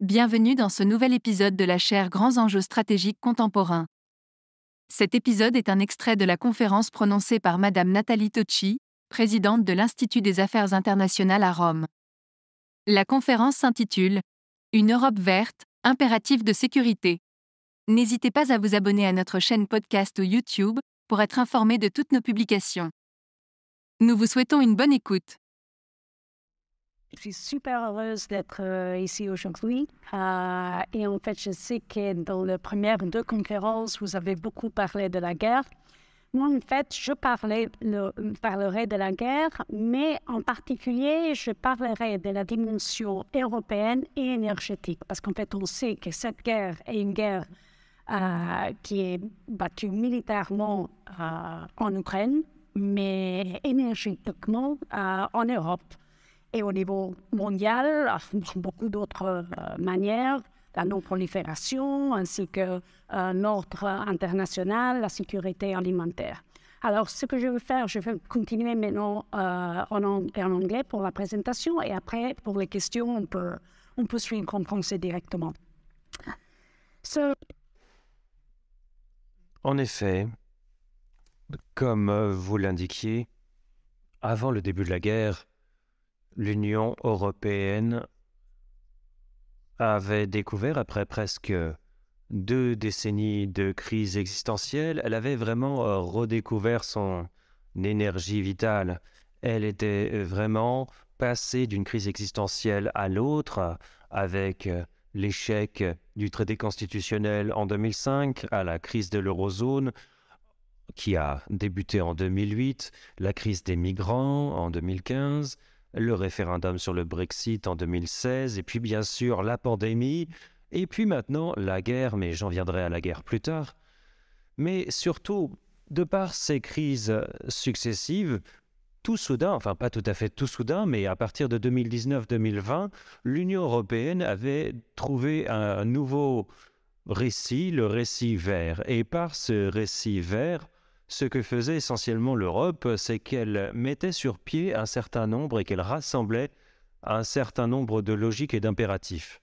Bienvenue dans ce nouvel épisode de la chaire Grands enjeux stratégiques contemporains. Cet épisode est un extrait de la conférence prononcée par Madame Nathalie Tocci, présidente de l'Institut des Affaires internationales à Rome. La conférence s'intitule Une Europe verte, impératif de sécurité. N'hésitez pas à vous abonner à notre chaîne podcast ou YouTube pour être informé de toutes nos publications. Nous vous souhaitons une bonne écoute. Je suis super heureuse d'être ici aujourd'hui. Et en fait, je sais que dans les premières deux conférences, vous avez beaucoup parlé de la guerre. Moi, en fait, je parlerai de la guerre, mais en particulier, je parlerai de la dimension européenne et énergétique. Parce qu'en fait, on sait que cette guerre est une guerre qui est battue militairement en Ukraine, mais énergétiquement en Europe. Et au niveau mondial, beaucoup d'autres manières, la non-prolifération ainsi que l'ordre international, la sécurité alimentaire. Alors, ce que je vais faire, je vais continuer maintenant en anglais pour la présentation et après, pour les questions, on peut suivre en français directement. En effet, comme vous l'indiquiez, avant le début de la guerre, l'Union européenne avait découvert, après presque 2 décennies de crise existentielle, elle avait vraiment redécouvert son énergie vitale. Elle était vraiment passée d'une crise existentielle à l'autre, avec l'échec du traité constitutionnel en 2005, à la crise de l'eurozone, qui a débuté en 2008, la crise des migrants en 2015, le référendum sur le Brexit en 2016, et puis bien sûr la pandémie, et puis maintenant la guerre, mais j'en viendrai à la guerre plus tard. Mais surtout, de par ces crises successives, tout soudain, enfin pas tout à fait tout soudain, mais à partir de 2019-2020, l'Union européenne avait trouvé un nouveau récit, le récit vert. Et par ce récit vert, ce que faisait essentiellement l'Europe, c'est qu'elle mettait sur pied un certain nombre et qu'elle rassemblait un certain nombre de logiques et d'impératifs.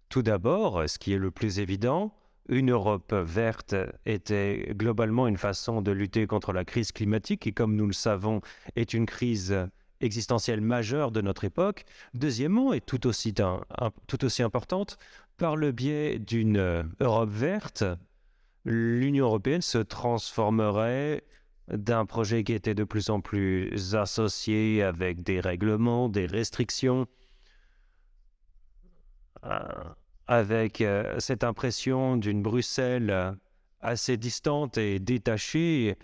Tout d'abord, ce qui est le plus évident, une Europe verte était globalement une façon de lutter contre la crise climatique qui, comme nous le savons, est une crise existentielle majeure de notre époque. Deuxièmement, et tout aussi importante, par le biais d'une Europe verte, l'Union européenne se transformerait d'un projet qui était de plus en plus associé avec des règlements, des restrictions, avec cette impression d'une Bruxelles assez distante et détachée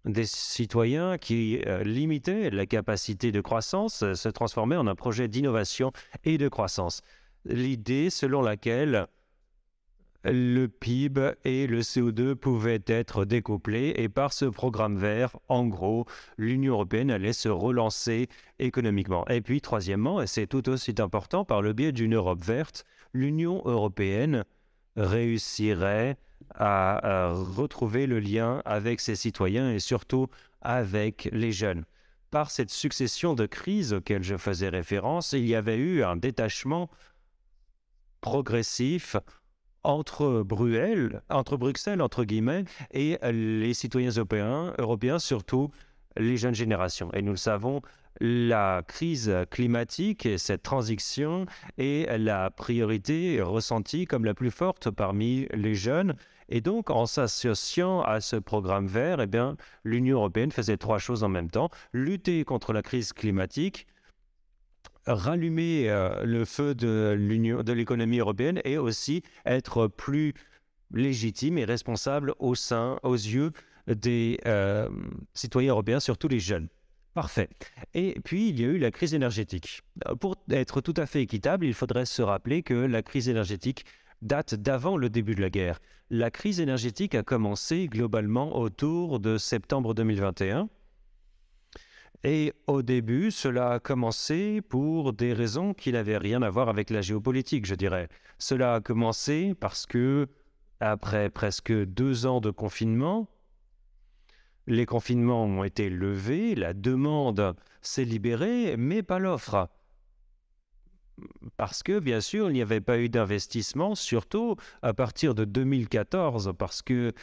des citoyens qui limitait la capacité de croissance, se transformait en un projet d'innovation et de croissance. L'idée selon laquelle le PIB et le CO2 pouvaient être découplés et par ce programme vert, en gros, l'Union européenne allait se relancer économiquement. Et puis, troisièmement, et c'est tout aussi important, par le biais d'une Europe verte, l'Union européenne réussirait à retrouver le lien avec ses citoyens et surtout avec les jeunes. Par cette succession de crises auxquelles je faisais référence, il y avait eu un détachement progressif entre Bruxelles, entre guillemets, et les citoyens européens, surtout les jeunes générations. Et nous le savons, la crise climatique et cette transition est la priorité ressentie comme la plus forte parmi les jeunes. Et donc, en s'associant à ce programme vert, eh bien, l'Union européenne faisait 3 choses en même temps. Lutter contre la crise climatique, rallumer le feu de l'économie européenne et aussi être plus légitime et responsable aux yeux des citoyens européens, surtout les jeunes. Parfait. Et puis, il y a eu la crise énergétique. Pour être tout à fait équitable, il faudrait se rappeler que la crise énergétique date d'avant le début de la guerre. La crise énergétique a commencé globalement autour de septembre 2021. Et au début, cela a commencé pour des raisons qui n'avaient rien à voir avec la géopolitique, je dirais. Cela a commencé parce que, après presque 2 ans de confinement, les confinements ont été levés, la demande s'est libérée, mais pas l'offre. Parce que, bien sûr, il n'y avait pas eu d'investissement, surtout à partir de 2014, parce que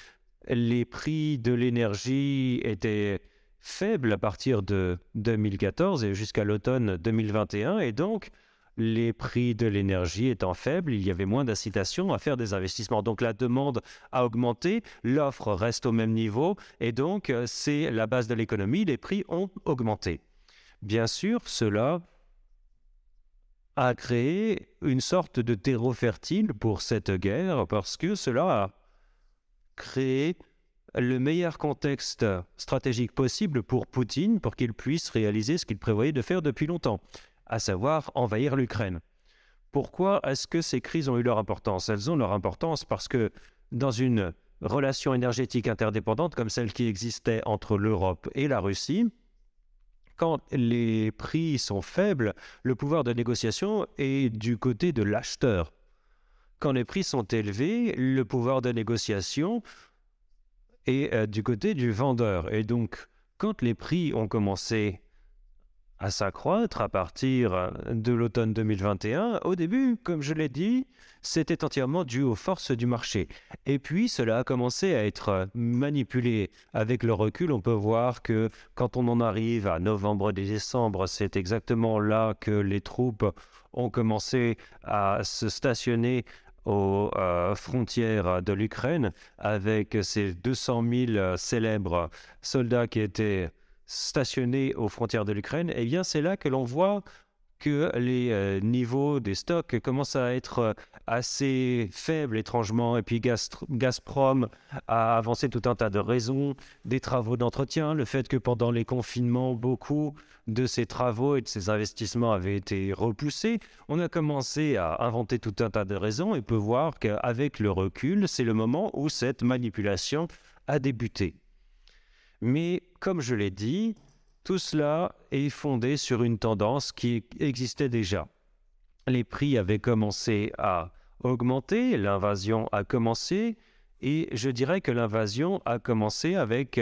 les prix de l'énergie étaient faibles à partir de 2014 et jusqu'à l'automne 2021. Et donc, les prix de l'énergie étant faibles, il y avait moins d'incitation à faire des investissements. Donc, la demande a augmenté, l'offre reste au même niveau. Et donc, c'est la base de l'économie, les prix ont augmenté. Bien sûr, cela a créé une sorte de terreau fertile pour cette guerre parce que cela a créé le meilleur contexte stratégique possible pour Poutine pour qu'il puisse réaliser ce qu'il prévoyait de faire depuis longtemps, à savoir envahir l'Ukraine. Pourquoi est-ce que ces crises ont eu leur importance? Elles ont leur importance parce que dans une relation énergétique interdépendante comme celle qui existait entre l'Europe et la Russie, quand les prix sont faibles, le pouvoir de négociation est du côté de l'acheteur. Quand les prix sont élevés, le pouvoir de négociation est du côté du vendeur. Et donc, quand les prix ont commencé à s'accroître à partir de l'automne 2021, au début, comme je l'ai dit, c'était entièrement dû aux forces du marché. Et puis, cela a commencé à être manipulé. Avec le recul, on peut voir que quand on en arrive à novembre et décembre, c'est exactement là que les troupes ont commencé à se stationner aux frontières de l'Ukraine, avec ces 200 000 célèbres soldats qui étaient stationnés aux frontières de l'Ukraine. Eh bien, c'est là que l'on voit que les niveaux des stocks commencent à être assez faibles, étrangement. Et puis Gazprom a avancé tout un tas de raisons, des travaux d'entretien, le fait que pendant les confinements, beaucoup de ces travaux et de ces investissements avaient été repoussés. On a commencé à inventer tout un tas de raisons et peut voir qu'avec le recul, c'est le moment où cette manipulation a débuté. Mais comme je l'ai dit, tout cela est fondé sur une tendance qui existait déjà. Les prix avaient commencé à augmenter, l'invasion a commencé, et je dirais que l'invasion a commencé avec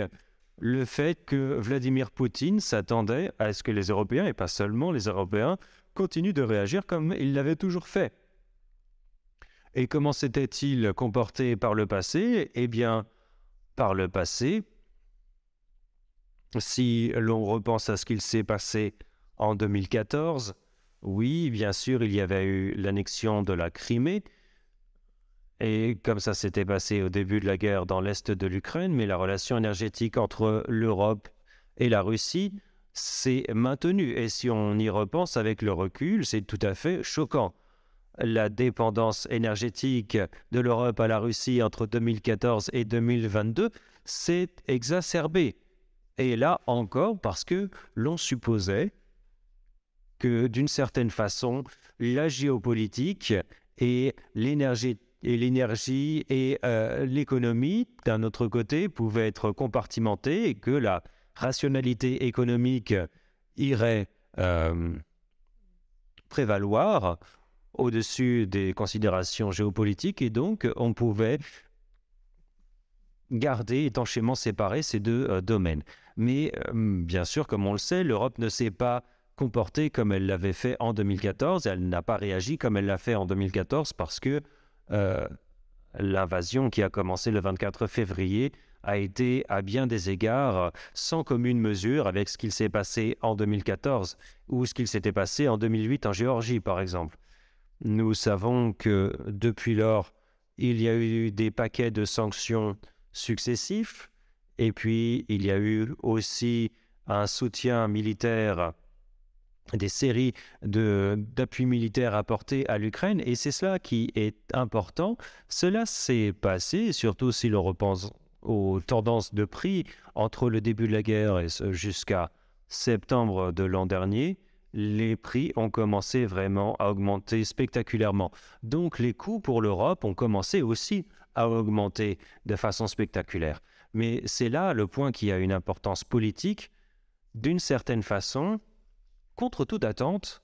le fait que Vladimir Poutine s'attendait à ce que les Européens, et pas seulement les Européens, continuent de réagir comme ils l'avaient toujours fait. Et comment s'était-il comporté par le passé? Eh bien, par le passé, si l'on repense à ce qu'il s'est passé en 2014, oui, bien sûr, il y avait eu l'annexion de la Crimée, et comme ça s'était passé au début de la guerre dans l'est de l'Ukraine, mais la relation énergétique entre l'Europe et la Russie s'est maintenue. Et si on y repense avec le recul, c'est tout à fait choquant. La dépendance énergétique de l'Europe à la Russie entre 2014 et 2022 s'est exacerbée. Et là encore, parce que l'on supposait que d'une certaine façon, la géopolitique et l'énergie et l'économie, d'un autre côté, pouvaient être compartimentées et que la rationalité économique irait prévaloir au-dessus des considérations géopolitiques et donc on pouvait garder étanchement séparés ces deux domaines. Mais bien sûr, comme on le sait, l'Europe ne s'est pas comportée comme elle l'avait fait en 2014. Elle n'a pas réagi comme elle l'a fait en 2014 parce que l'invasion qui a commencé le 24 février a été à bien des égards sans commune mesure avec ce qu'il s'est passé en 2014 ou ce qu'il s'était passé en 2008 en Géorgie, par exemple. Nous savons que depuis lors, il y a eu des paquets de sanctions successifs, et puis il y a eu aussi un soutien militaire, des séries d'appuis militaires apportés à l'Ukraine, et c'est cela qui est important. Cela s'est passé, surtout si l'on repense aux tendances de prix entre le début de la guerre et jusqu'à septembre de l'an dernier. Les prix ont commencé vraiment à augmenter spectaculairement. Donc les coûts pour l'Europe ont commencé aussi à augmenter de façon spectaculaire. Mais c'est là le point qui a une importance politique. D'une certaine façon, contre toute attente,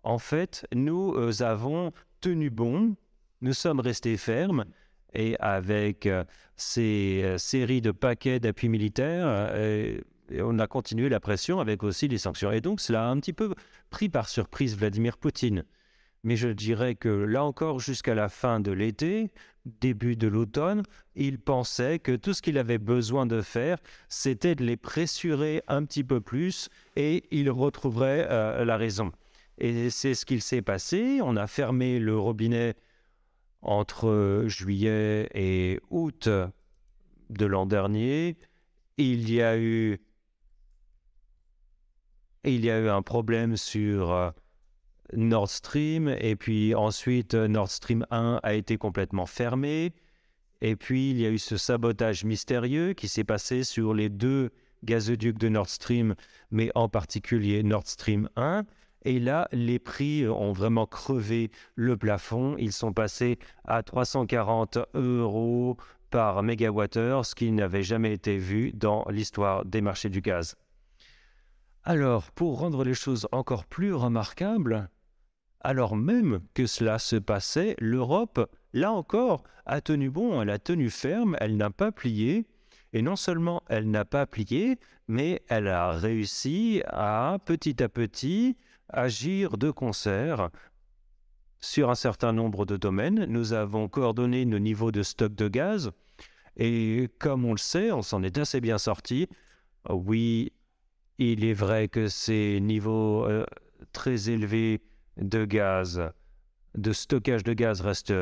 en fait, nous avons tenu bon, nous sommes restés fermes, et avec ces séries de paquets d'appui militaire, et on a continué la pression avec aussi les sanctions. Et donc, cela a un petit peu pris par surprise Vladimir Poutine. Mais je dirais que là encore, jusqu'à la fin de l'été, début de l'automne, il pensait que tout ce qu'il avait besoin de faire, c'était de les pressurer un petit peu plus et il retrouverait la raison. Et c'est ce qu'il s'est passé. On a fermé le robinet entre juillet et août de l'an dernier. Il y a eu un problème sur Nord Stream, et puis ensuite Nord Stream 1 a été complètement fermé, et puis il y a eu ce sabotage mystérieux qui s'est passé sur les 2 gazoducs de Nord Stream, mais en particulier Nord Stream 1, et là les prix ont vraiment crevé le plafond. Ils sont passés à 340 € par mégawattheure, ce qui n'avait jamais été vu dans l'histoire des marchés du gaz. Alors, pour rendre les choses encore plus remarquables, alors même que cela se passait, l'Europe, là encore, a tenu bon, elle a tenu ferme, elle n'a pas plié. Et non seulement elle n'a pas plié, mais elle a réussi à petit agir de concert sur un certain nombre de domaines. Nous avons coordonné nos niveaux de stock de gaz et comme on le sait, on s'en est assez bien sorti. Oui, il est vrai que ces niveaux très élevés de gaz, de stockage de gaz restent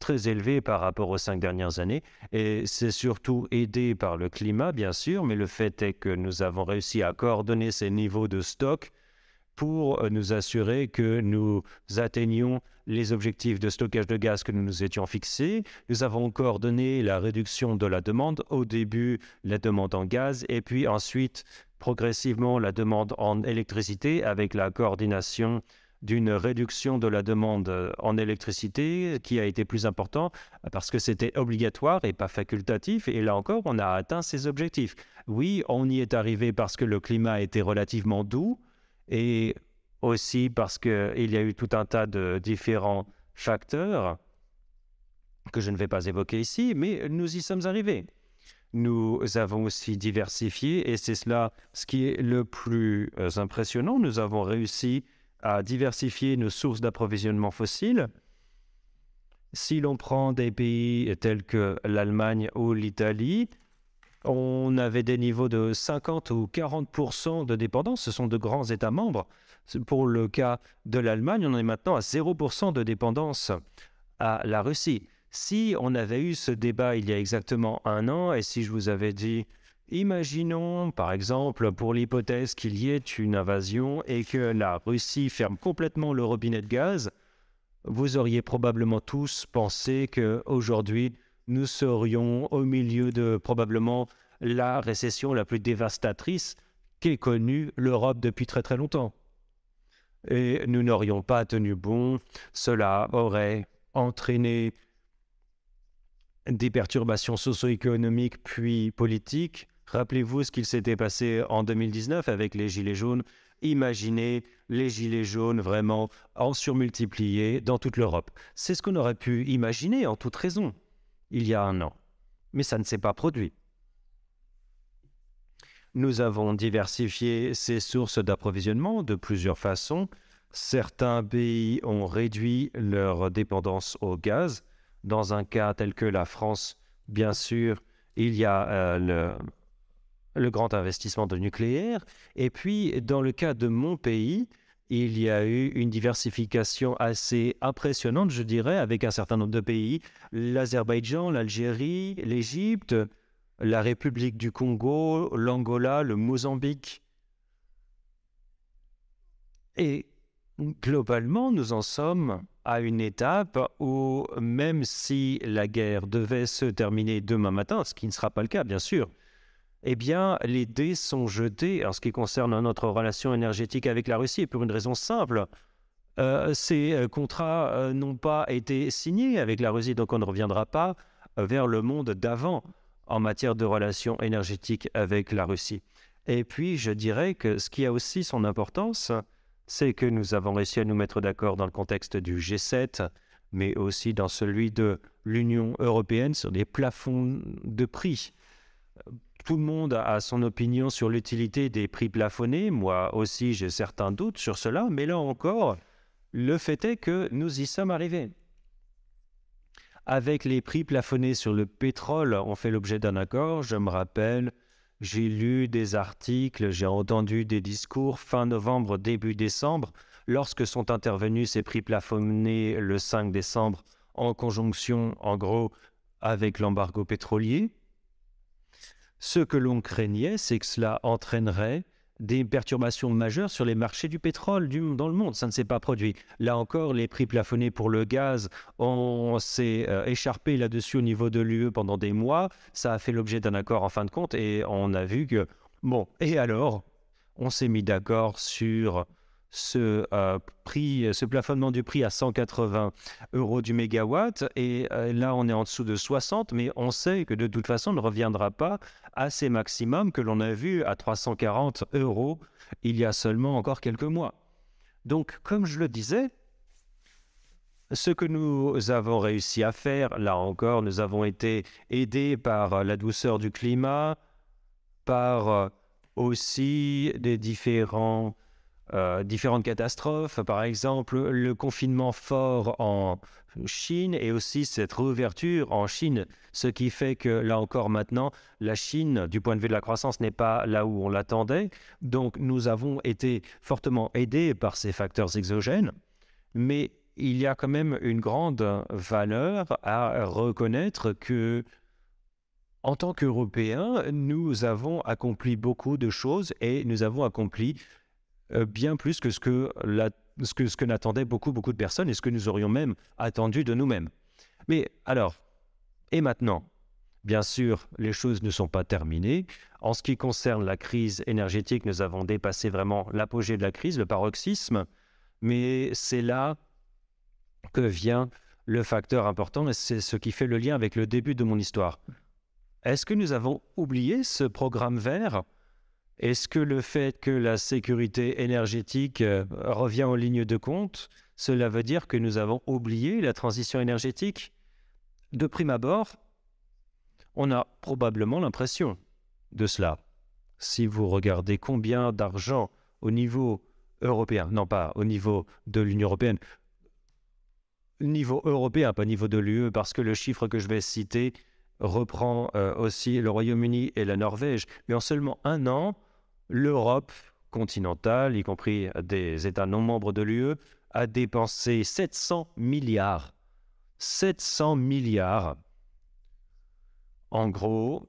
très élevés par rapport aux 5 dernières années. Et c'est surtout aidé par le climat, bien sûr, mais le fait est que nous avons réussi à coordonner ces niveaux de stock pour nous assurer que nous atteignions les objectifs de stockage de gaz que nous nous étions fixés. Nous avons coordonné la réduction de la demande. Au début, la demande en gaz, et puis ensuite, progressivement, la demande en électricité, avec la coordination d'une réduction de la demande en électricité qui a été plus important parce que c'était obligatoire et pas facultatif. Et là encore, on a atteint ces objectifs. Oui, on y est arrivé parce que le climat était relativement doux et aussi parce qu'il y a eu tout un tas de différents facteurs que je ne vais pas évoquer ici, mais nous y sommes arrivés. Nous avons aussi diversifié, et c'est cela ce qui est le plus impressionnant. Nous avons réussi à diversifier nos sources d'approvisionnement fossiles. Si l'on prend des pays tels que l'Allemagne ou l'Italie, on avait des niveaux de 50 ou 40% de dépendance. Ce sont de grands États membres. Pour le cas de l'Allemagne, on est maintenant à 0% de dépendance à la Russie. Si on avait eu ce débat il y a exactement 1 an, et si je vous avais dit, imaginons par exemple pour l'hypothèse qu'il y ait une invasion et que la Russie ferme complètement le robinet de gaz, vous auriez probablement tous pensé qu'aujourd'hui, nous serions au milieu de probablement la récession la plus dévastatrice qu'ait connue l'Europe depuis très très longtemps. Et nous n'aurions pas tenu bon. Cela aurait entraîné des perturbations socio-économiques puis politiques. Rappelez-vous ce qu'il s'était passé en 2019 avec les Gilets jaunes. Imaginez les Gilets jaunes vraiment en surmultiplié dans toute l'Europe. C'est ce qu'on aurait pu imaginer en toute raison il y a 1 an. Mais ça ne s'est pas produit. Nous avons diversifié ces sources d'approvisionnement de plusieurs façons. Certains pays ont réduit leur dépendance au gaz. Dans un cas tel que la France, bien sûr, il y a le grand investissement de nucléaire. Et puis, dans le cas de mon pays, il y a eu une diversification assez impressionnante, je dirais, avec un certain nombre de pays. L'Azerbaïdjan, l'Algérie, l'Égypte, la République du Congo, l'Angola, le Mozambique. Et globalement, nous en sommes à une étape où, même si la guerre devait se terminer demain matin, ce qui ne sera pas le cas, bien sûr, eh bien, les dés sont jetés en ce qui concerne notre relation énergétique avec la Russie, pour une raison simple. Ces contrats n'ont pas été signés avec la Russie, donc on ne reviendra pas vers le monde d'avant en matière de relations énergétiques avec la Russie. Et puis, je dirais que ce qui a aussi son importance, c'est que nous avons réussi à nous mettre d'accord dans le contexte du G7, mais aussi dans celui de l'Union européenne sur des plafonds de prix. Tout le monde a son opinion sur l'utilité des prix plafonnés. Moi aussi, j'ai certains doutes sur cela, mais là encore, le fait est que nous y sommes arrivés. Avec les prix plafonnés sur le pétrole, on fait l'objet d'un accord. Je me rappelle, j'ai lu des articles, j'ai entendu des discours fin novembre, début décembre, lorsque sont intervenus ces prix plafonnés le 5 décembre, en conjonction, en gros, avec l'embargo pétrolier. Ce que l'on craignait, c'est que cela entraînerait des perturbations majeures sur les marchés du pétrole dans le monde. Ça ne s'est pas produit. Là encore, les prix plafonnés pour le gaz, on s'est écharpé là-dessus au niveau de l'UE pendant des mois. Ça a fait l'objet d'un accord en fin de compte et on a vu que... Bon, et alors, on s'est mis d'accord sur ce plafonnement du prix à 180 € du mégawatt. Et là, on est en dessous de 60, mais on sait que de toute façon, on ne reviendra pas à ces maximums que l'on a vus à 340 € il y a seulement encore quelques mois. Donc, comme je le disais, ce que nous avons réussi à faire, là encore, nous avons été aidés par la douceur du climat, par aussi des différentes catastrophes, par exemple le confinement fort en Chine et aussi cette réouverture en Chine, ce qui fait que là encore maintenant, la Chine, du point de vue de la croissance, n'est pas là où on l'attendait. Donc nous avons été fortement aidés par ces facteurs exogènes, mais il y a quand même une grande valeur à reconnaître que en tant qu'Européens, nous avons accompli beaucoup de choses et nous avons accompli bien plus que ce que n'attendaient beaucoup de personnes et ce que nous aurions même attendu de nous-mêmes. Mais alors, et maintenant? Bien sûr, les choses ne sont pas terminées. En ce qui concerne la crise énergétique, nous avons dépassé vraiment l'apogée de la crise, le paroxysme, mais c'est là que vient le facteur important et c'est ce qui fait le lien avec le début de mon histoire. Est-ce que nous avons oublié ce programme vert ? Est-ce que le fait que la sécurité énergétique revient en ligne de compte, cela veut dire que nous avons oublié la transition énergétique ? De prime abord, on a probablement l'impression de cela. Si vous regardez combien d'argent au niveau européen, non pas au niveau de l'Union européenne, niveau européen, pas niveau de l'UE, parce que le chiffre que je vais citer reprend aussi le Royaume-Uni et la Norvège. Mais en seulement un an, l'Europe continentale, y compris des États non membres de l'UE, a dépensé 700 milliards. 700 milliards, en gros,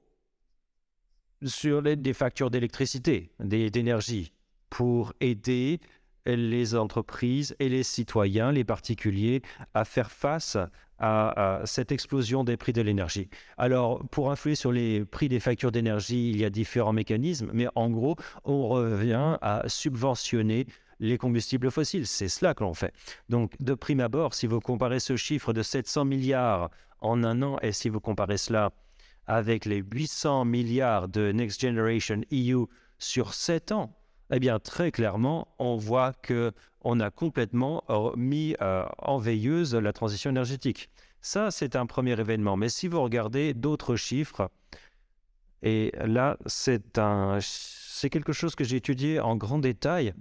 sur des factures d'électricité, d'énergie, pour aider les entreprises et les citoyens, les particuliers, à faire face à cette explosion des prix de l'énergie. Alors, pour influer sur les prix des factures d'énergie, il y a différents mécanismes, mais en gros, on revient à subventionner les combustibles fossiles. C'est cela que l'on fait. Donc, de prime abord, si vous comparez ce chiffre de 700 milliards en un an, et si vous comparez cela avec les 800 milliards de Next Generation EU sur 7 ans, eh bien, très clairement, on voit qu'on a complètement mis en veilleuse la transition énergétique. Ça, c'est un premier événement. Mais si vous regardez d'autres chiffres, et là, c'est quelque chose que j'ai étudié en grand détail.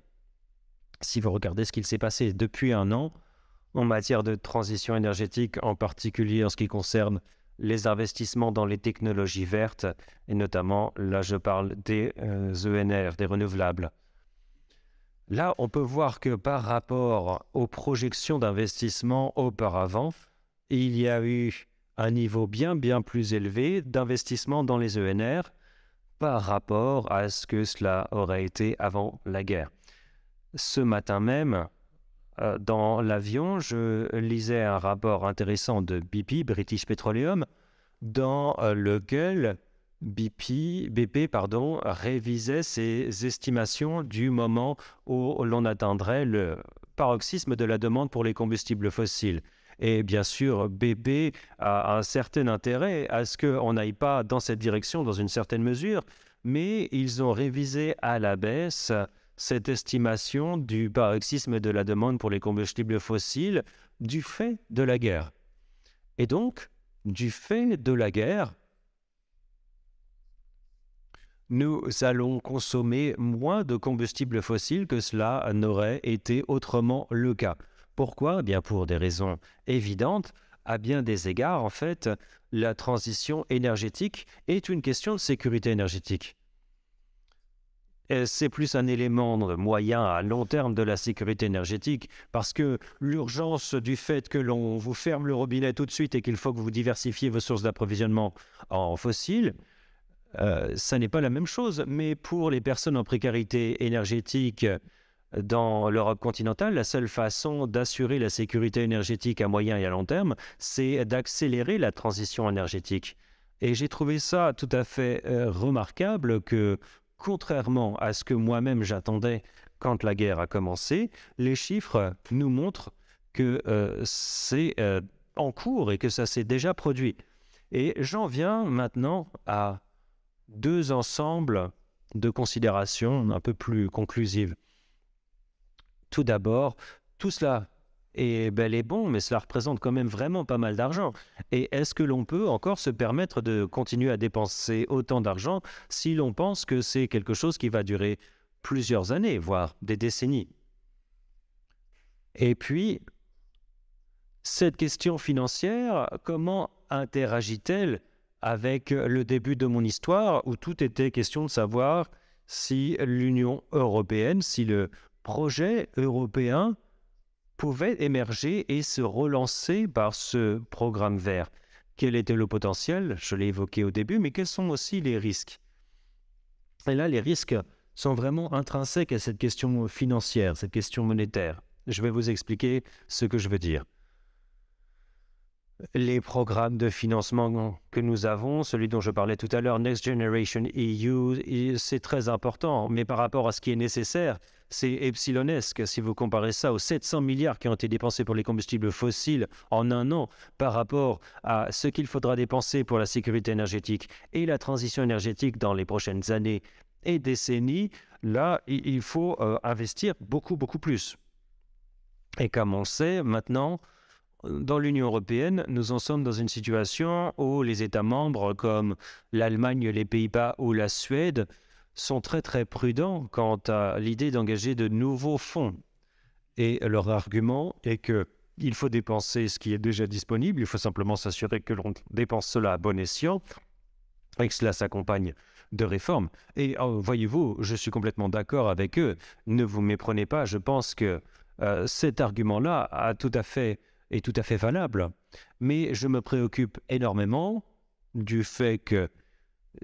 Si vous regardez ce qu'il s'est passé depuis un an en matière de transition énergétique, en particulier en ce qui concerne les investissements dans les technologies vertes, et notamment, là je parle des ENR, des renouvelables. Là, on peut voir que par rapport aux projections d'investissement auparavant, il y a eu un niveau bien plus élevé d'investissement dans les ENR par rapport à ce que cela aurait été avant la guerre. Ce matin même, dans l'avion, je lisais un rapport intéressant de BP, British Petroleum, dans lequel BP révisait ses estimations du moment où l'on atteindrait le paroxysme de la demande pour les combustibles fossiles. Et bien sûr, BP a un certain intérêt à ce qu'on n'aille pas dans cette direction dans une certaine mesure, mais ils ont révisé à la baisse cette estimation du paroxysme de la demande pour les combustibles fossiles du fait de la guerre. Et donc, du fait de la guerre, nous allons consommer moins de combustibles fossiles que cela n'aurait été autrement le cas. Pourquoi? Eh bien, pour des raisons évidentes. À bien des égards, en fait, la transition énergétique est une question de sécurité énergétique. C'est plus un élément de moyen à long terme de la sécurité énergétique parce que l'urgence du fait que l'on vous ferme le robinet tout de suite et qu'il faut que vous diversifiez vos sources d'approvisionnement en fossiles, ça n'est pas la même chose. Mais pour les personnes en précarité énergétique dans l'Europe continentale, la seule façon d'assurer la sécurité énergétique à moyen et à long terme, c'est d'accélérer la transition énergétique. Et j'ai trouvé ça tout à fait remarquable que, contrairement à ce que moi-même j'attendais quand la guerre a commencé, les chiffres nous montrent que c'est en cours et que ça s'est déjà produit. Et j'en viens maintenant à deux ensembles de considérations un peu plus conclusives. Tout d'abord, tout cela est bel et bon, mais cela représente quand même vraiment pas mal d'argent. Et est-ce que l'on peut encore se permettre de continuer à dépenser autant d'argent si l'on pense que c'est quelque chose qui va durer plusieurs années, voire des décennies? Et puis, cette question financière, comment interagit-elle avec le début de mon histoire où tout était question de savoir si l'Union européenne, si le projet européen pouvait émerger et se relancer par ce programme vert? Quel était le potentiel? Je l'ai évoqué au début, mais quels sont aussi les risques? Et là, les risques sont vraiment intrinsèques à cette question financière, cette question monétaire. Je vais vous expliquer ce que je veux dire. Les programmes de financement que nous avons, celui dont je parlais tout à l'heure, Next Generation EU, c'est très important, mais par rapport à ce qui est nécessaire, c'est epsilonesque si vous comparez ça aux 700 milliards qui ont été dépensés pour les combustibles fossiles en un an par rapport à ce qu'il faudra dépenser pour la sécurité énergétique et la transition énergétique dans les prochaines années et décennies. Là, il faut investir beaucoup, beaucoup plus. Et comme on le sait maintenant, dans l'Union européenne, nous en sommes dans une situation où les États membres comme l'Allemagne, les Pays-Bas ou la Suède sont très très prudents quant à l'idée d'engager de nouveaux fonds. Et leur argument est qu'il faut dépenser ce qui est déjà disponible, il faut simplement s'assurer que l'on dépense cela à bon escient et que cela s'accompagne de réformes. Et voyez-vous, je suis complètement d'accord avec eux. Ne vous méprenez pas, je pense que cet argument-là est tout à fait valable. Mais je me préoccupe énormément du fait que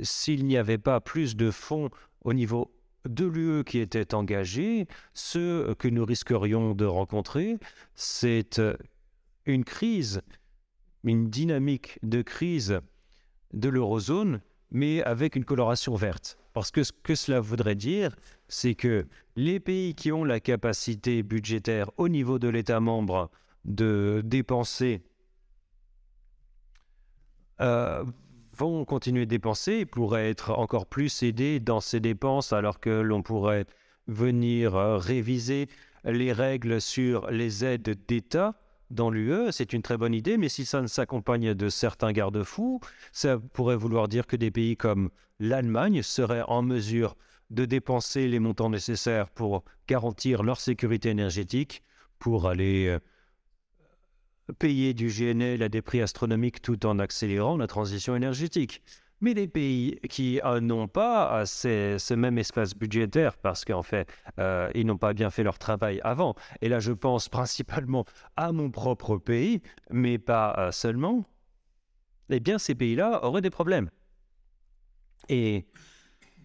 s'il n'y avait pas plus de fonds au niveau de l'UE qui étaient engagés, ce que nous risquerions de rencontrer, c'est une crise, une dynamique de crise de l'eurozone, mais avec une coloration verte. Parce que ce que cela voudrait dire, c'est que les pays qui ont la capacité budgétaire au niveau de l'État membre de dépenser vont continuer de dépenser et pourraient être encore plus aidés dans ces dépenses alors que l'on pourrait venir réviser les règles sur les aides d'État dans l'UE. C'est une très bonne idée, mais si ça ne s'accompagne de certains garde-fous, ça pourrait vouloir dire que des pays comme l'Allemagne seraient en mesure de dépenser les montants nécessaires pour garantir leur sécurité énergétique, pour aller payer du GNL à des prix astronomiques tout en accélérant la transition énergétique. Mais les pays qui n'ont pas ce même espace budgétaire, parce qu'en fait, ils n'ont pas bien fait leur travail avant, et là je pense principalement à mon propre pays, mais pas seulement, eh bien ces pays-là auraient des problèmes. Et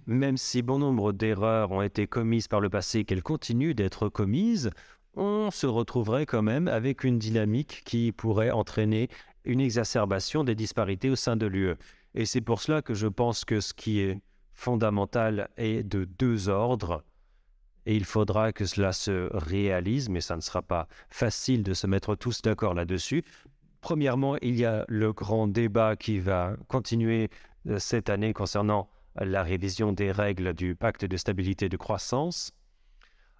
même si bon nombre d'erreurs ont été commises par le passé, qu'elles continuent d'être commises, on se retrouverait quand même avec une dynamique qui pourrait entraîner une exacerbation des disparités au sein de l'UE. Et c'est pour cela que je pense que ce qui est fondamental est de deux ordres. Et il faudra que cela se réalise, mais ça ne sera pas facile de se mettre tous d'accord là-dessus. Premièrement, il y a le grand débat qui va continuer cette année concernant la révision des règles du pacte de stabilité et de croissance.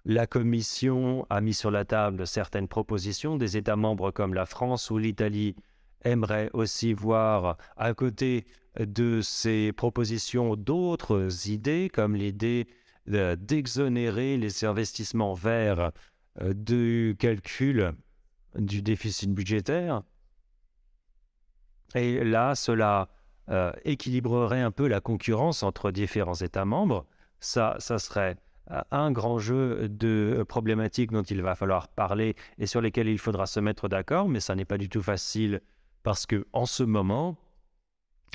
La Commission a mis sur la table certaines propositions. Des États membres comme la France ou l'Italie aimeraient aussi voir, à côté de ces propositions, d'autres idées, comme l'idée d'exonérer les investissements verts du calcul du déficit budgétaire. Et là, cela équilibrerait un peu la concurrence entre différents États membres. Ça serait un grand jeu de problématiques dont il va falloir parler et sur lesquelles il faudra se mettre d'accord, mais ça n'est pas du tout facile parce qu'en ce moment,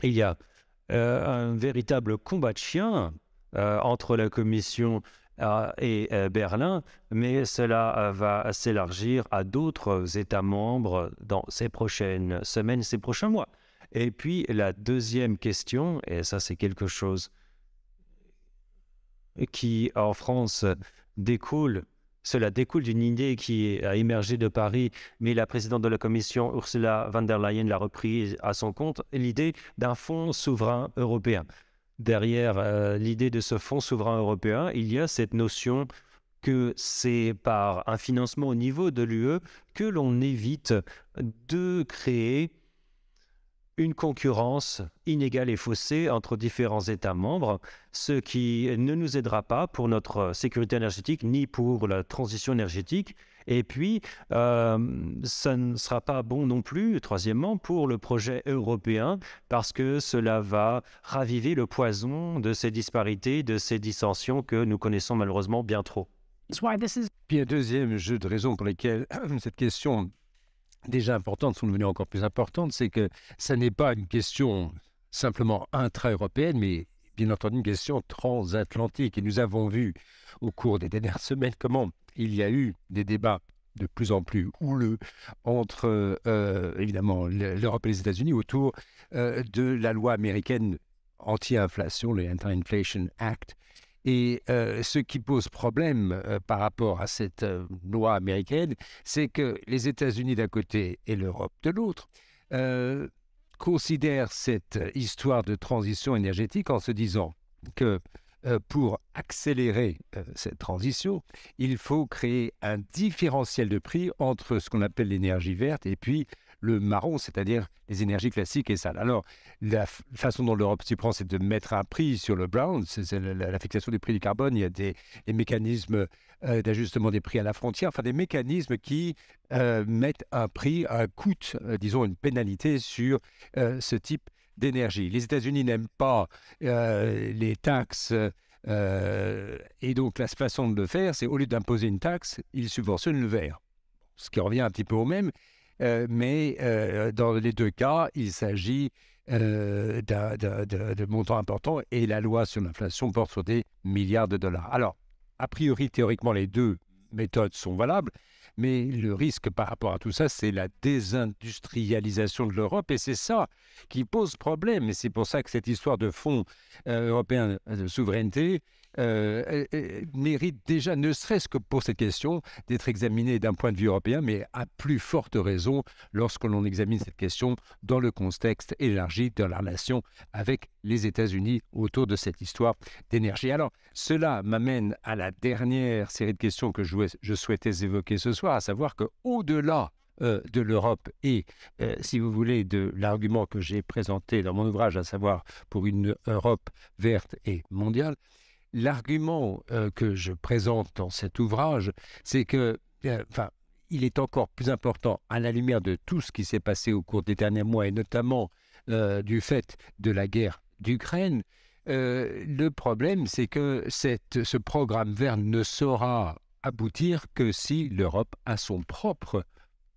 il y a un véritable combat de chiens entre la Commission et Berlin, mais cela va s'élargir à d'autres États membres dans ces prochaines semaines, ces prochains mois. Et puis la deuxième question, et ça c'est quelque chose qui en France cela découle d'une idée qui a émergé de Paris, mais la présidente de la Commission, Ursula von der Leyen, l'a reprise à son compte, l'idée d'un fonds souverain européen. Derrière l'idée de ce fonds souverain européen, il y a cette notion que c'est par un financement au niveau de l'UE que l'on évite de créer une concurrence inégale et faussée entre différents États membres, ce qui ne nous aidera pas pour notre sécurité énergétique ni pour la transition énergétique. Et puis, ça ne sera pas bon non plus, troisièmement, pour le projet européen, parce que cela va raviver le poison de ces disparités, de ces dissensions que nous connaissons malheureusement bien trop. Puis un deuxième jeu de raisons pour lesquelles cette question déjà importantes sont devenues encore plus importantes, c'est que ça n'est pas une question simplement intra-européenne, mais bien entendu une question transatlantique. Et nous avons vu au cours des dernières semaines comment il y a eu des débats de plus en plus houleux entre, évidemment, l'Europe et les États-Unis autour de la loi américaine anti-inflation, le Anti-Inflation Act. Et ce qui pose problème par rapport à cette loi américaine, c'est que les États-Unis d'un côté et l'Europe de l'autre considèrent cette histoire de transition énergétique en se disant que pour accélérer cette transition, il faut créer un différentiel de prix entre ce qu'on appelle l'énergie verte et puis le marron, c'est-à-dire les énergies classiques et sales. Alors, la façon dont l'Europe s'y prend, c'est de mettre un prix sur le brown, c'est la fixation du prix du carbone. Il y a des mécanismes d'ajustement des prix à la frontière, enfin des mécanismes qui mettent un prix, un coût, disons une pénalité sur ce type d'énergie. Les États-Unis n'aiment pas les taxes et donc la façon de le faire, c'est au lieu d'imposer une taxe, ils subventionnent le vert. Ce qui revient un petit peu au même. Mais dans les deux cas, il s'agit de montants importants et la loi sur l'inflation porte sur des milliards de dollars. Alors, a priori, théoriquement, les deux méthodes sont valables, mais le risque par rapport à tout ça, c'est la désindustrialisation de l'Europe et c'est ça qui pose problème. Et c'est pour ça que cette histoire de fonds européen de souveraineté mérite déjà, ne serait-ce que pour cette question, d'être examinée d'un point de vue européen, mais à plus forte raison lorsque l'on examine cette question dans le contexte élargi de la relation avec les États-Unis autour de cette histoire d'énergie. Alors, cela m'amène à la dernière série de questions que je souhaitais évoquer ce soir, à savoir qu'au-delà de l'Europe et, si vous voulez, de l'argument que j'ai présenté dans mon ouvrage, à savoir pour une Europe verte et mondiale, l'argument que je présente dans cet ouvrage, c'est que, il est encore plus important à la lumière de tout ce qui s'est passé au cours des derniers mois et notamment du fait de la guerre d'Ukraine. Le problème, c'est que ce programme vert ne saura aboutir que si l'Europe a son propre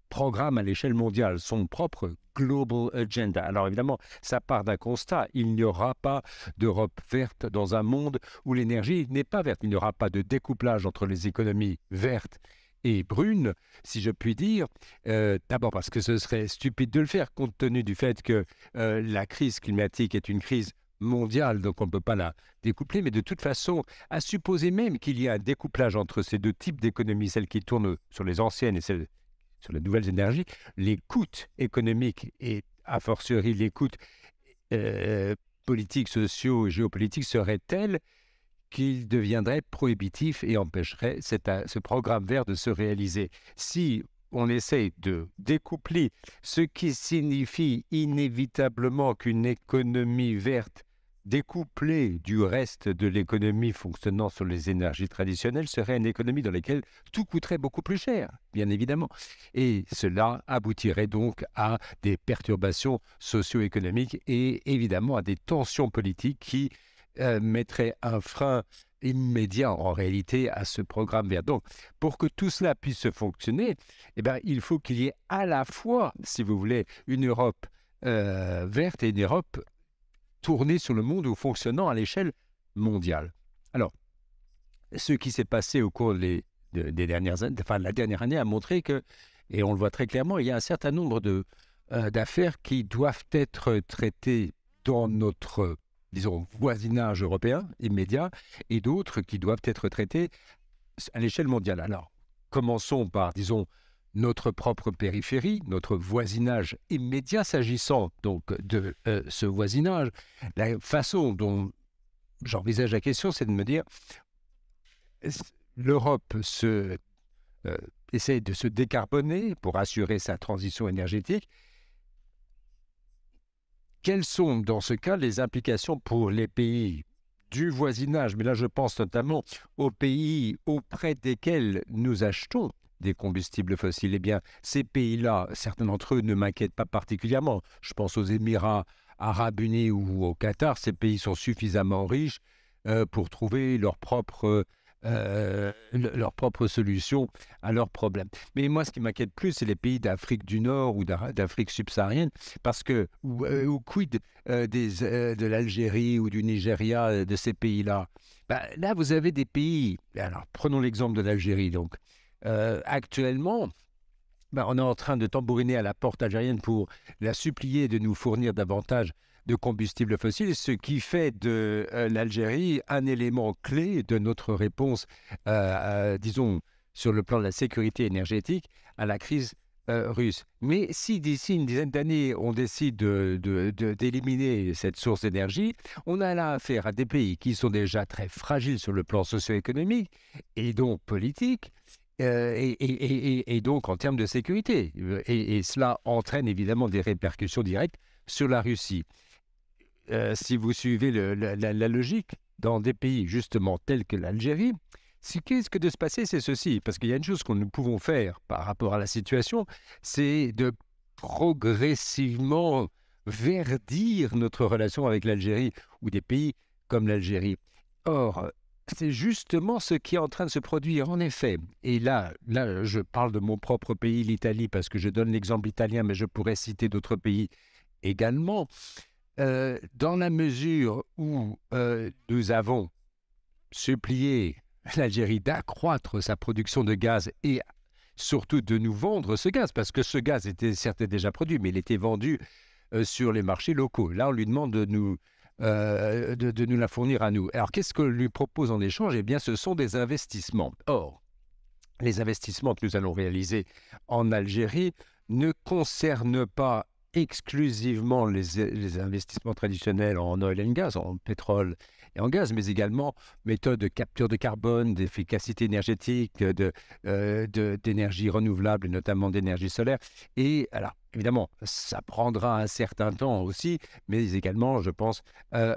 programme à l'échelle mondiale, son propre Global Agenda. Alors évidemment, ça part d'un constat. Il n'y aura pas d'Europe verte dans un monde où l'énergie n'est pas verte. Il n'y aura pas de découplage entre les économies vertes et brunes, si je puis dire. D'abord parce que ce serait stupide de le faire, compte tenu du fait que la crise climatique est une crise mondiale, donc on ne peut pas la découpler, mais de toute façon, à supposer même qu'il y ait un découplage entre ces deux types d'économies, celles qui tournent sur les anciennes et celles sur les nouvelles énergies, les coûts économiques et a fortiori les coûts politiques, sociaux et géopolitiques seraient tels qu'ils deviendraient prohibitifs et empêcheraient ce programme vert de se réaliser. Si on essaye de découpler, ce qui signifie inévitablement qu'une économie verte découplée du reste de l'économie fonctionnant sur les énergies traditionnelles serait une économie dans laquelle tout coûterait beaucoup plus cher, bien évidemment. Et cela aboutirait donc à des perturbations socio-économiques et évidemment à des tensions politiques qui mettraient un frein immédiat en réalité à ce programme vert. Donc, pour que tout cela puisse fonctionner, eh bien, il faut qu'il y ait à la fois, si vous voulez, une Europe verte et une Europe tournée sur le monde ou fonctionnant à l'échelle mondiale. Alors, ce qui s'est passé au cours des dernières années, enfin, la dernière année a montré que, et on le voit très clairement, il y a un certain nombre d'affaires qui doivent être traitées dans notre, disons, voisinage européen immédiat et d'autres qui doivent être traitées à l'échelle mondiale. Alors, commençons par, disons, notre propre périphérie, notre voisinage immédiat, s'agissant donc de ce voisinage. La façon dont j'envisage la question, c'est de me dire, l'Europe essaie de se décarboner pour assurer sa transition énergétique. Quelles sont, dans ce cas, les implications pour les pays du voisinage? Mais là, je pense notamment aux pays auprès desquels nous achetons des combustibles fossiles. Eh bien, ces pays-là, certains d'entre eux ne m'inquiètent pas particulièrement. Je pense aux Émirats arabes unis ou au Qatar. Ces pays sont suffisamment riches pour trouver leur propre solution à leurs problèmes. Mais moi, ce qui m'inquiète plus, c'est les pays d'Afrique du Nord ou d'Afrique subsaharienne, parce que, ou quid de l'Algérie ou du Nigeria, de ces pays-là. Là, vous avez des pays, alors prenons l'exemple de l'Algérie, donc, actuellement, on est en train de tambouriner à la porte algérienne pour la supplier de nous fournir davantage de combustibles fossiles, ce qui fait de l'Algérie un élément clé de notre réponse, disons, sur le plan de la sécurité énergétique à la crise russe. Mais si d'ici une dizaine d'années, on décide d'éliminer cette source d'énergie, on a là affaire à des pays qui sont déjà très fragiles sur le plan socio-économique et donc politique, et donc en termes de sécurité. Et cela entraîne évidemment des répercussions directes sur la Russie. Si vous suivez la logique dans des pays justement tels que l'Algérie, ce qui risque de se passer, c'est ceci, parce qu'il y a une chose que nous pouvons faire par rapport à la situation, c'est de progressivement verdir notre relation avec l'Algérie ou des pays comme l'Algérie. Or, c'est justement ce qui est en train de se produire, en effet. Et là, je parle de mon propre pays, l'Italie, parce que je donne l'exemple italien, mais je pourrais citer d'autres pays également. Dans la mesure où nous avons supplié l'Algérie d'accroître sa production de gaz et surtout de nous vendre ce gaz, parce que ce gaz était certes déjà produit, mais il était vendu sur les marchés locaux. Là, on lui demande de nous la fournir à nous. Alors, qu'est-ce que lui propose en échange? Eh bien, ce sont des investissements. Or, les investissements que nous allons réaliser en Algérie ne concernent pas exclusivement les investissements traditionnels en oil and gas, en pétrole et en gaz, mais également méthodes de capture de carbone, d'efficacité énergétique, d'énergie renouvelable et notamment d'énergie solaire. Et alors, évidemment, ça prendra un certain temps aussi, mais également, je pense,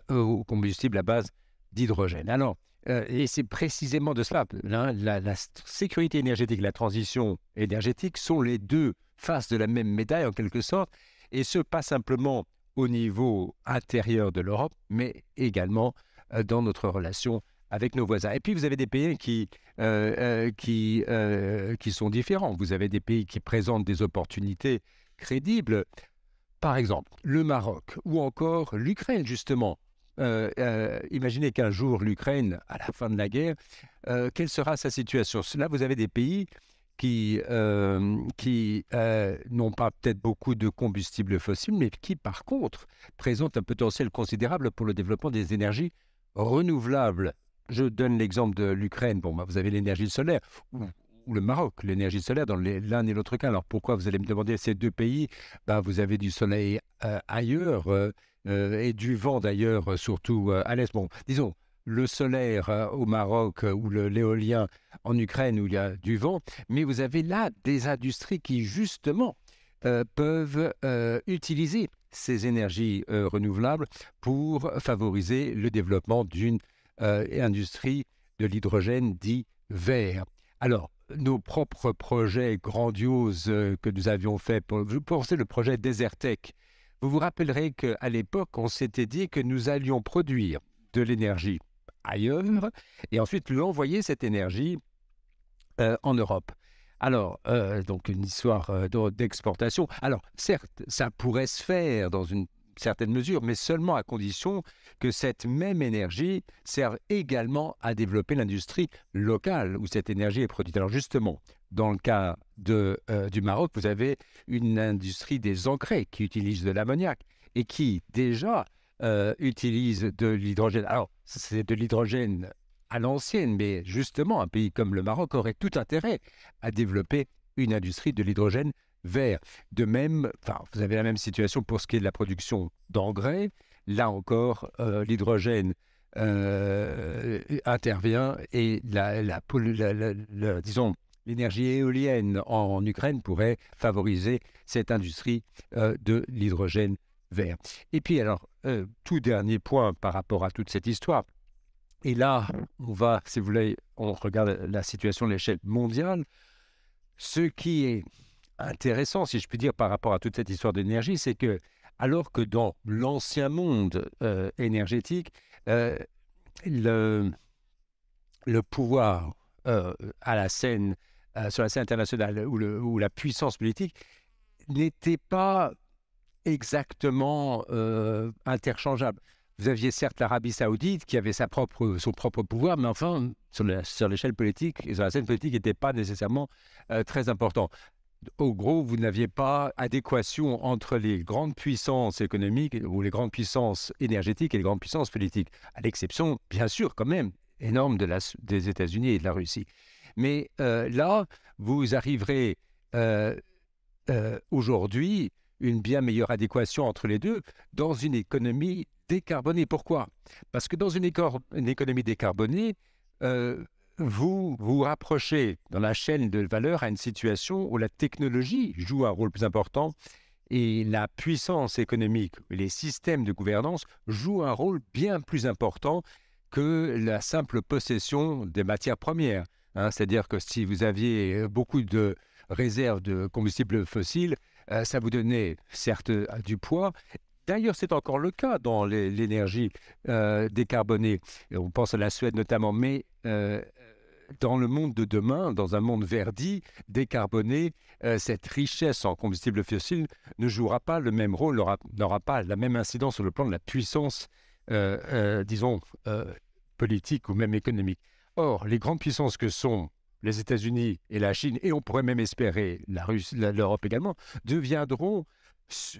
aux combustibles à base d'hydrogène. Alors, et c'est précisément de cela, la sécurité énergétique et la transition énergétique sont les deux faces de la même médaille en quelque sorte, et ce, pas simplement au niveau intérieur de l'Europe, mais également dans notre relation avec nos voisins. Et puis, vous avez des pays qui sont différents. Vous avez des pays qui présentent des opportunités crédibles. Par exemple, le Maroc ou encore l'Ukraine, justement. Imaginez qu'un jour, l'Ukraine, à la fin de la guerre, quelle sera sa situation? Là, vous avez des pays qui n'ont pas peut-être beaucoup de combustibles fossiles, mais qui, par contre, présentent un potentiel considérable pour le développement des énergies renouvelables. Je donne l'exemple de l'Ukraine. Bon, vous avez l'énergie solaire, ou le Maroc, l'énergie solaire dans l'un et l'autre cas. Alors, pourquoi, vous allez me demander, ces deux pays? Vous avez du soleil ailleurs, et du vent d'ailleurs, surtout à l'est. Bon, disons, le solaire au Maroc ou l'éolien en Ukraine où il y a du vent, mais vous avez là des industries qui justement peuvent utiliser ces énergies renouvelables pour favoriser le développement d'une industrie de l'hydrogène dit vert. Alors, nos propres projets grandioses que nous avions faits, vous pensez le projet Desertec, vous vous rappellerez qu'à l'époque, on s'était dit que nous allions produire de l'énergie ailleurs et ensuite lui envoyer cette énergie en Europe. Alors, donc une histoire d'exportation. Alors, certes, ça pourrait se faire dans une certaine mesure, mais seulement à condition que cette même énergie serve également à développer l'industrie locale où cette énergie est produite. Alors justement, dans le cas du Maroc, vous avez une industrie des engrais qui utilise de l'ammoniac et qui déjà utilise de l'hydrogène. Alors, c'est de l'hydrogène à l'ancienne, mais justement, un pays comme le Maroc aurait tout intérêt à développer une industrie de l'hydrogène vert. De même, vous avez la même situation pour ce qui est de la production d'engrais. Là encore, l'hydrogène intervient et disons, l'énergie éolienne en Ukraine pourrait favoriser cette industrie de l'hydrogène vert. Et puis alors, tout dernier point par rapport à toute cette histoire. Et là, si vous voulez, on regarde la situation à l'échelle mondiale. Ce qui est intéressant, si je puis dire, par rapport à toute cette histoire d'énergie, c'est que, alors que dans l'ancien monde énergétique, le pouvoir à la scène, sur la scène internationale, où la puissance politique n'était pas exactement interchangeable. Vous aviez certes l'Arabie Saoudite qui avait son propre pouvoir, mais enfin, sur l'échelle politique et sur la scène politique, n'était pas nécessairement très important. Au gros, vous n'aviez pas adéquation entre les grandes puissances économiques ou les grandes puissances énergétiques et les grandes puissances politiques, à l'exception, bien sûr, quand même, énorme des États-Unis et de la Russie. Mais là, vous arriverez aujourd'hui une bien meilleure adéquation entre les deux dans une économie décarbonée. Pourquoi? Parce que dans une économie décarbonée, vous vous rapprochez dans la chaîne de valeur à une situation où la technologie joue un rôle plus important et la puissance économique, les systèmes de gouvernance jouent un rôle bien plus important que la simple possession des matières premières. C'est-à-dire que si vous aviez beaucoup de réserves de combustibles fossiles, ça vous donnait certes du poids. D'ailleurs, c'est encore le cas dans l'énergie décarbonée. Et on pense à la Suède notamment, mais dans le monde de demain, dans un monde verdi, décarboné, cette richesse en combustibles fossiles ne jouera pas le même rôle, n'aura pas la même incidence sur le plan de la puissance, disons, politique ou même économique. Or, les grandes puissances que sont les États-Unis et la Chine, et on pourrait même espérer l'Europe également, deviendront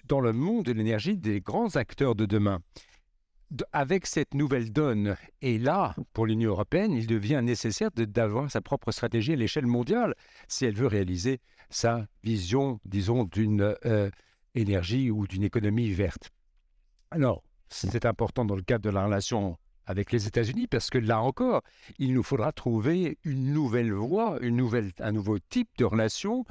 dans le monde de l'énergie des grands acteurs de demain. Avec cette nouvelle donne, et là, pour l'Union européenne, il devient nécessaire d'avoir sa propre stratégie à l'échelle mondiale si elle veut réaliser sa vision, disons, d'une énergie ou d'une économie verte. Alors, c'est important dans le cadre de la relation avec les États-Unis parce que là encore, il nous faudra trouver une nouvelle voie, un nouveau type de relation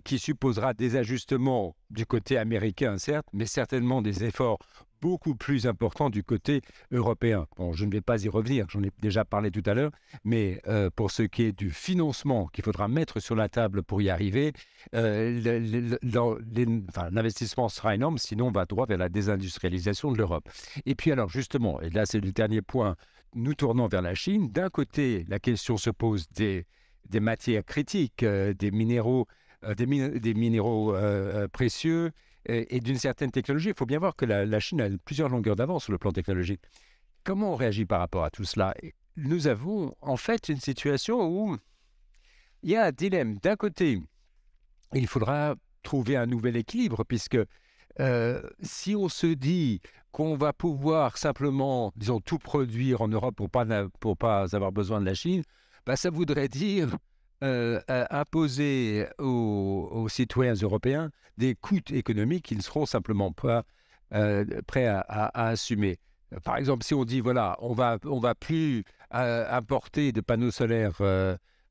qui supposera des ajustements du côté américain, certes, mais certainement des efforts beaucoup plus importants du côté européen. Bon, je ne vais pas y revenir, j'en ai déjà parlé tout à l'heure, mais pour ce qui est du financement qu'il faudra mettre sur la table pour y arriver, l'investissement sera énorme, sinon on va droit vers la désindustrialisation de l'Europe. Et puis alors justement, et là c'est le dernier point, nous tournons vers la Chine. D'un côté, la question se pose des matières critiques, des minéraux précieux et d'une certaine technologie. Il faut bien voir que la Chine a plusieurs longueurs d'avance sur le plan technologique. Comment on réagit par rapport à tout cela? Nous avons en fait une situation où il y a un dilemme. D'un côté, il faudra trouver un nouvel équilibre puisque si on se dit qu'on va pouvoir simplement, disons, tout produire en Europe pour pas avoir besoin de la Chine, ça voudrait dire imposer aux citoyens européens des coûts économiques qu'ils ne seront simplement pas prêts à assumer. Par exemple, si on dit, voilà, on va plus importer de panneaux solaires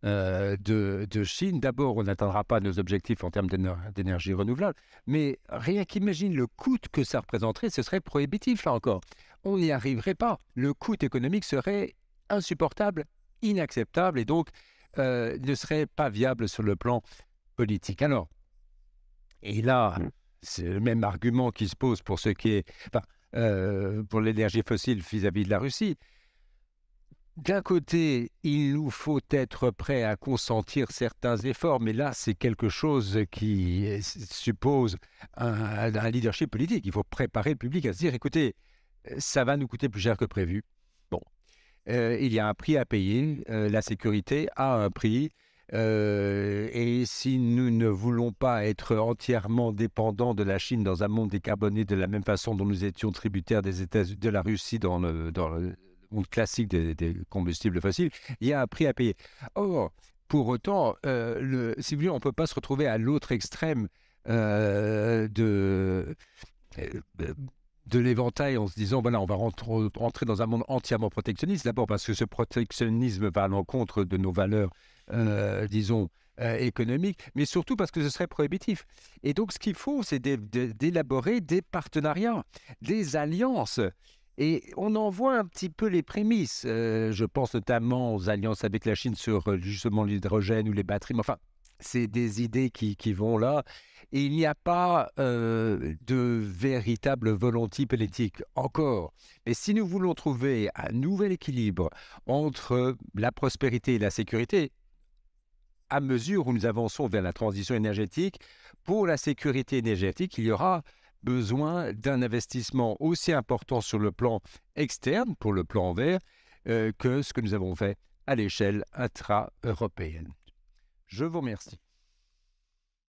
de Chine. D'abord, on n'atteindra pas nos objectifs en termes d'énergie renouvelable, mais rien qu'imagine le coût que ça représenterait, ce serait prohibitif là encore. On n'y arriverait pas. Le coût économique serait insupportable, inacceptable et donc ne serait pas viable sur le plan politique. Alors, et là, c'est le même argument qui se pose pour ce qui est, pour l'énergie fossile vis-à-vis de la Russie. D'un côté, il nous faut être prêts à consentir certains efforts, mais là, c'est quelque chose qui suppose un leadership politique. Il faut préparer le public à se dire, écoutez, ça va nous coûter plus cher que prévu. Bon, il y a un prix à payer, la sécurité a un prix, et si nous ne voulons pas être entièrement dépendants de la Chine dans un monde décarboné de la même façon dont nous étions tributaires de la Russie dans le monde classique des combustibles fossiles, il y a un prix à payer. Or, pour autant, si vous voulez, on ne peut pas se retrouver à l'autre extrême de l'éventail en se disant, voilà, on va rentrer dans un monde entièrement protectionniste. D'abord parce que ce protectionnisme va à l'encontre de nos valeurs, disons, économiques, mais surtout parce que ce serait prohibitif. Et donc, ce qu'il faut, c'est d'élaborer des partenariats, des alliances. Et on en voit un petit peu les prémices. Je pense notamment aux alliances avec la Chine sur justement l'hydrogène ou les batteries. Mais enfin, c'est des idées qui vont là. Et il n'y a pas de véritable volonté politique encore. Mais si nous voulons trouver un nouvel équilibre entre la prospérité et la sécurité, à mesure où nous avançons vers la transition énergétique, pour la sécurité énergétique, il y aura besoin d'un investissement aussi important sur le plan externe, pour le plan vert, que ce que nous avons fait à l'échelle intra-européenne. Je vous remercie.